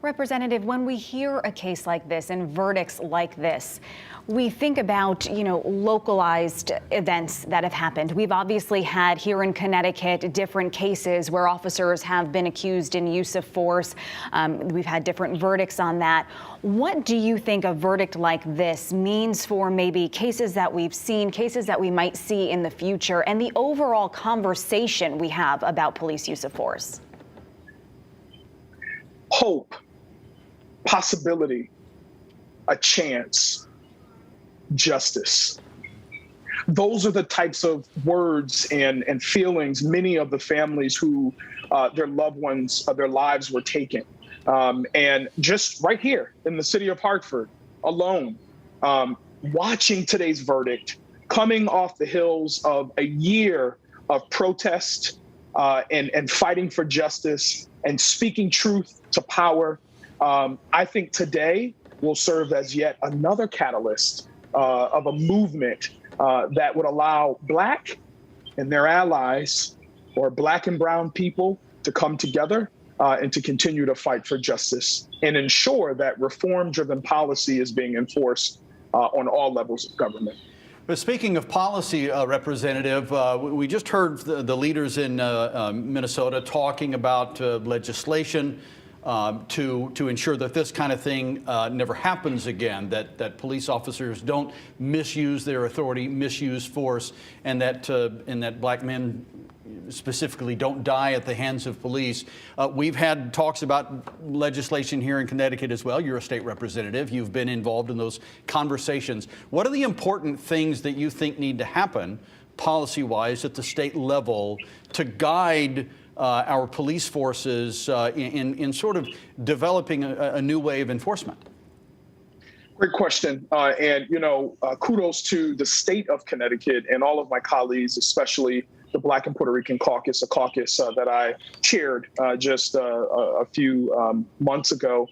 Representative, when we hear a case like this and verdicts like this, we think about, localized events that have happened. We've obviously had here in Connecticut different cases where officers have been accused in use of force. We've had different verdicts on that. What do you think a verdict like this means for maybe cases that we've seen, cases that we might see in the future, and the overall conversation we have about police use of force? Hope, possibility, a chance, justice. Those are the types of words and feelings many of the families who their loved ones, their lives were taken. And just right here in the city of Hartford alone, watching today's verdict, coming off the hills of a year of protest and fighting for justice and speaking truth to power, I think today will serve as yet another catalyst of a movement that would allow Black and their allies, or Black and brown people, to come together and to continue to fight for justice and ensure that reform-driven policy is being enforced on all levels of government. But speaking of policy, Representative, we just heard the leaders in Minnesota talking about legislation to ensure that this kind of thing never happens again, that police officers don't misuse their authority, misuse force, and that Black men specifically don't die at the hands of police. We've had talks about legislation here in Connecticut as well. You're a state representative. You've been involved in those conversations. What are the important things that you think need to happen policy-wise at the state level to guide our police forces in sort of developing a new way of enforcement? Great question. And kudos to the state of Connecticut and all of my colleagues, especially the Black and Puerto Rican caucus, a caucus that I chaired just a few months ago.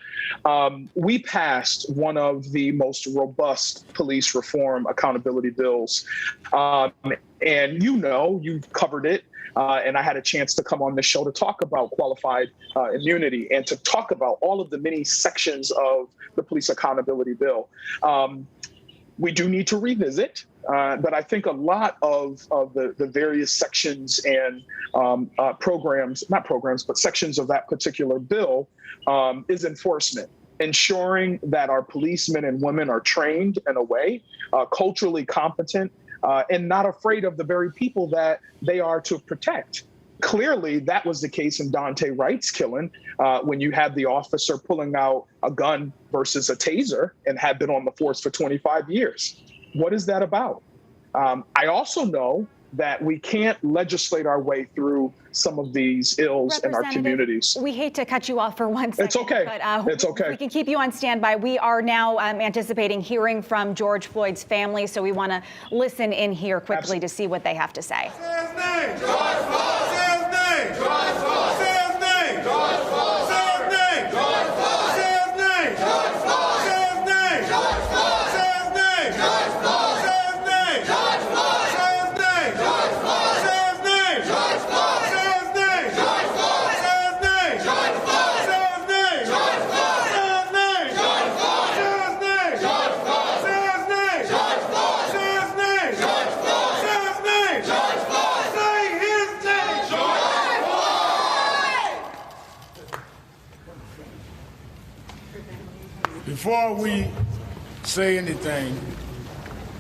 We passed one of the most robust police reform accountability bills. And you've covered it. And I had a chance to come on this show to talk about qualified immunity and to talk about all of the many sections of the police accountability bill. We do need to revisit, but I think a lot of the various sections and sections of that particular bill is enforcement, ensuring that our policemen and women are trained in a way, culturally competent, and not afraid of the very people that they are to protect. Clearly, that was the case in Daunte Wright's killing, when you had the officer pulling out a gun versus a taser and had been on the force for 25 years. What is that about? I also know that we can't legislate our way through some of these ills in our communities. We hate to cut you off for 1 second. It's okay. But, it's okay. We can keep you on standby. We are now anticipating hearing from George Floyd's family, so we want to listen in here quickly to see what they have to say. Say his name. George Floyd. Say his name. George Floyd. Say his name. George Floyd. Say his name. George Floyd. Say his name. George Floyd. Say his name. George Floyd. Say his name. George Floyd. Say his name. George Floyd. Say his name. George Floyd. Say his name. George Floyd. Say his name. George Floyd. Say his name. George Floyd. Say his name. George Floyd. Say his name. George Floyd. Say his name. George Floyd. Say his name. George Floyd. Say his name. George Floyd. Say his name. George Floyd. Say his name. George Floyd. Before we say anything,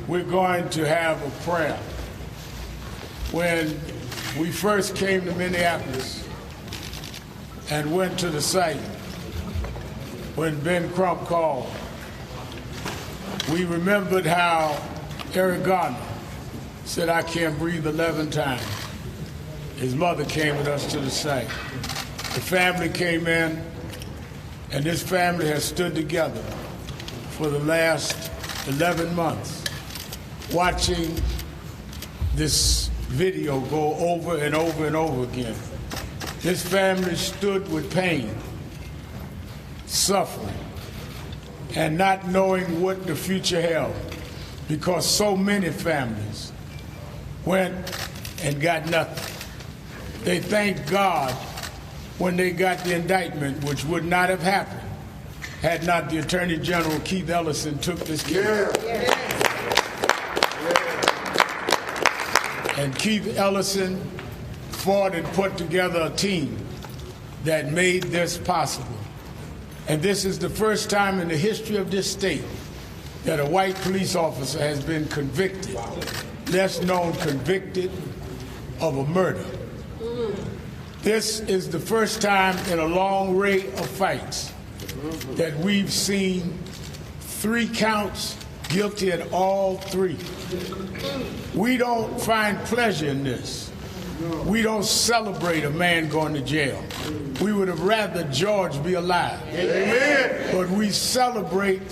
we're going to have a prayer. When we first came to Minneapolis and went to the site, when Ben Crump called, we remembered how Eric Garner said, "I can't breathe," 11 times. His mother came with us to the site. The family came in, and this family has stood together for the last 11 months, watching this video go over and over and over again. This family stood with pain, suffering, and not knowing what the future held, because so many families went and got nothing. They thanked God when they got the indictment, which would not have happened had not the Attorney General, Keith Ellison, took this case. And Keith Ellison fought and put together a team that made this possible. And this is the first time in the history of this state that a white police officer has been convicted, less known convicted, of a murder. This is the first time in a long array of fights that we've seen 3 counts, guilty at all 3. We don't find pleasure in this. We don't celebrate a man going to jail. We would have rather George be alive. Amen. But we celebrate